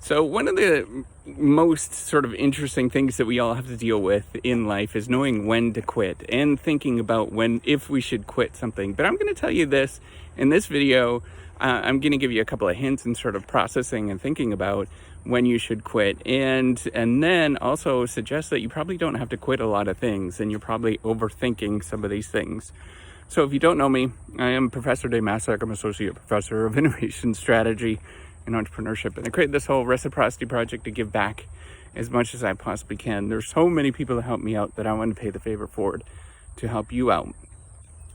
So one of the most sort of interesting things that we all have to deal with in life is knowing when to quit and thinking about if we should quit something. But I'm going to tell you this in this video. I'm going to give you a couple of hints and sort of processing and thinking about when you should quit, and then also suggest that you probably don't have to quit a lot of things, and you're probably overthinking some of these things. So if you don't know me, I am Professor Maslach. I'm Associate Professor of Innovation Strategy and Entrepreneurship, and I created this whole reciprocity project to give back as much as I possibly can. There's so many people that help me out that I want to pay the favor forward to help you out.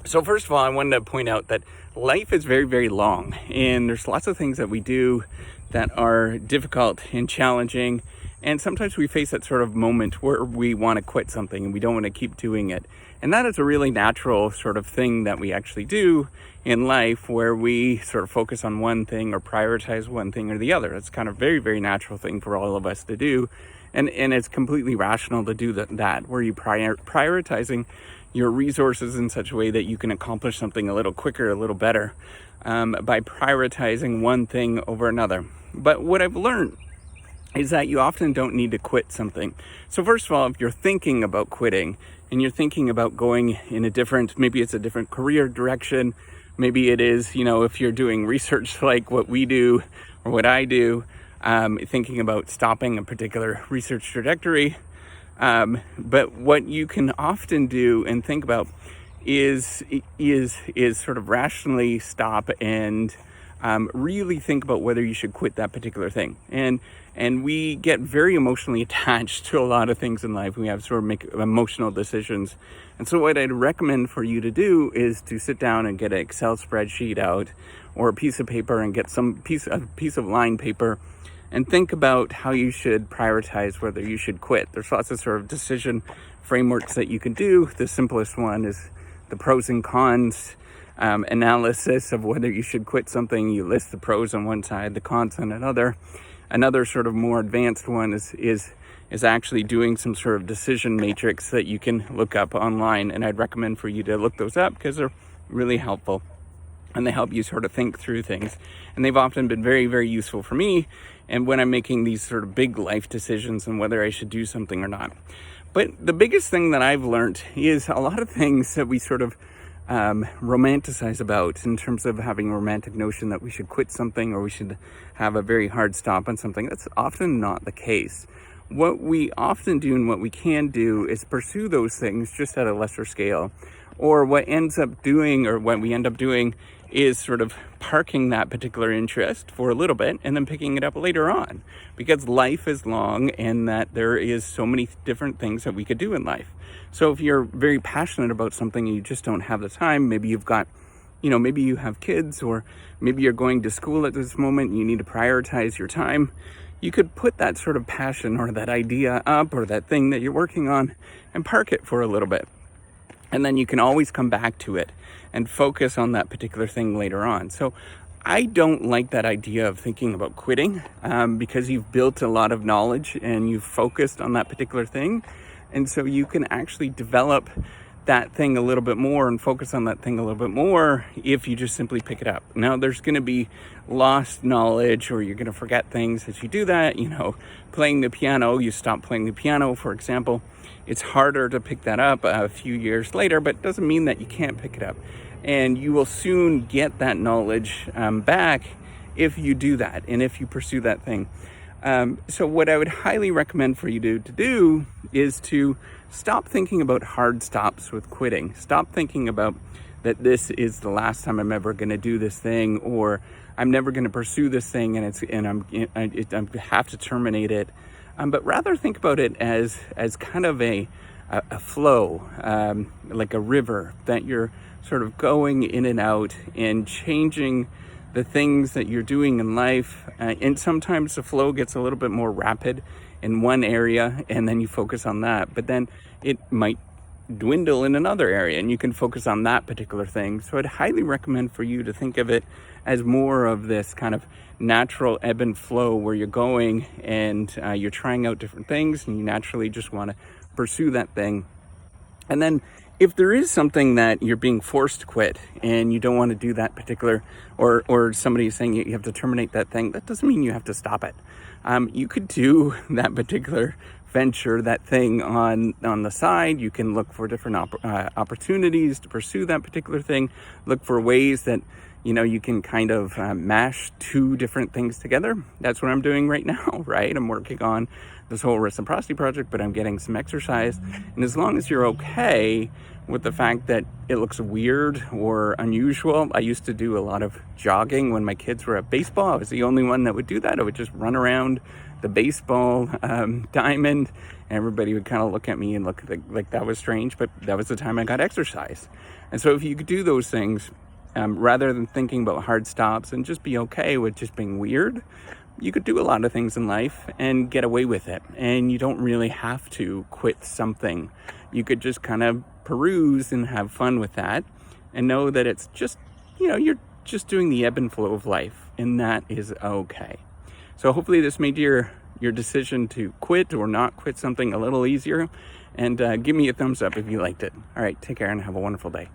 So first of all, I wanted to point out that life is very, very long, and there's lots of things that we do that are difficult and challenging, and sometimes we face that sort of moment where we want to quit something and we don't want to keep doing it. And that is a really natural sort of thing that we actually do in life, where we sort of focus on one thing or prioritize one thing or the other. It's kind of a very, very natural thing for all of us to do. And it's completely rational to do that where you prioritizing your resources in such a way that you can accomplish something a little quicker, a little better, by prioritizing one thing over another. But what I've learned is that you often don't need to quit something. So first of all, if you're thinking about quitting and you're thinking about going in maybe it's a different career direction, maybe it is, if you're doing research like what we do or what I do, thinking about stopping a particular research trajectory. But what you can often do and think about is sort of rationally stop and really think about whether you should quit that particular thing. And we get very emotionally attached to a lot of things in life. We have sort of make emotional decisions. And so what I'd recommend for you to do is to sit down and get an Excel spreadsheet out, or a piece of paper, and get a piece of lined paper, and think about how you should prioritize whether you should quit. There's lots of sort of decision frameworks that you can do. The simplest one is the pros and cons analysis of whether you should quit something. You list the pros on one side, the cons on another. Another sort of more advanced one is actually doing some sort of decision matrix that you can look up online, and I'd recommend for you to look those up because they're really helpful and they help you sort of think through things. And they've often been very, very useful for me, and when I'm making these sort of big life decisions on whether I should do something or not. But the biggest thing that I've learned is a lot of things that we sort of romanticize about, in terms of having a romantic notion that we should quit something or we should have a very hard stop on something. That's often not the case. What we often do and what we can do is pursue those things just at a lesser scale. Or what we end up doing is sort of parking that particular interest for a little bit and then picking it up later on, because life is long and that there is so many different things that we could do in life. So if you're very passionate about something and you just don't have the time, maybe you've got, maybe you have kids, or maybe you're going to school at this moment and you need to prioritize your time, you could put that sort of passion or that idea up, or that thing that you're working on, and park it for a little bit. And then you can always come back to it and focus on that particular thing later on. So I don't like that idea of thinking about quitting, because you've built a lot of knowledge and you've focused on that particular thing. And so you can actually develop that thing a little bit more and focus on that thing a little bit more if you just simply pick it up. Now, there's going to be lost knowledge, or you're going to forget things as you do that. Playing the piano, you stop playing the piano, for example. It's harder to pick that up a few years later, but it doesn't mean that you can't pick it up. And you will soon get that knowledge back if you do that and if you pursue that thing. So what I would highly recommend for you to do is to stop thinking about hard stops with quitting. Stop thinking about that this is the last time I'm ever going to do this thing, or I'm never going to pursue this thing I have to terminate it. But rather think about it as kind of a flow, like a river that you're sort of going in and out and changing the things that you're doing in life. And sometimes the flow gets a little bit more rapid in one area, and then you focus on that. But then it might dwindle in another area, and you can focus on that particular thing. So I'd highly recommend for you to think of it as more of this kind of natural ebb and flow, where you're going and you're trying out different things, and you naturally just want to pursue that thing. And then if there is something that you're being forced to quit and you don't want to do that particular, or somebody is saying you have to terminate that thing, that doesn't mean you have to stop it. You could do that particular venture, that thing on the side. You can look for different opportunities to pursue that particular thing. Look for ways that you can kind of mash two different things together. That's what I'm doing right now, right? I'm working on this whole reciprocity project, but I'm getting some exercise. And as long as you're okay with the fact that it looks weird or unusual, I used to do a lot of jogging when my kids were at baseball. I was the only one that would do that. I would just run around the baseball diamond, and everybody would kind of look at me and look like that was strange, but that was the time I got exercise. And so if you could do those things, rather than thinking about hard stops and just be okay with just being weird, you could do a lot of things in life and get away with it. And you don't really have to quit something. You could just kind of peruse and have fun with that and know that it's just, you're just doing the ebb and flow of life, and that is okay. So hopefully this made your decision to quit or not quit something a little easier. And give me a thumbs up if you liked it. All right, take care and have a wonderful day.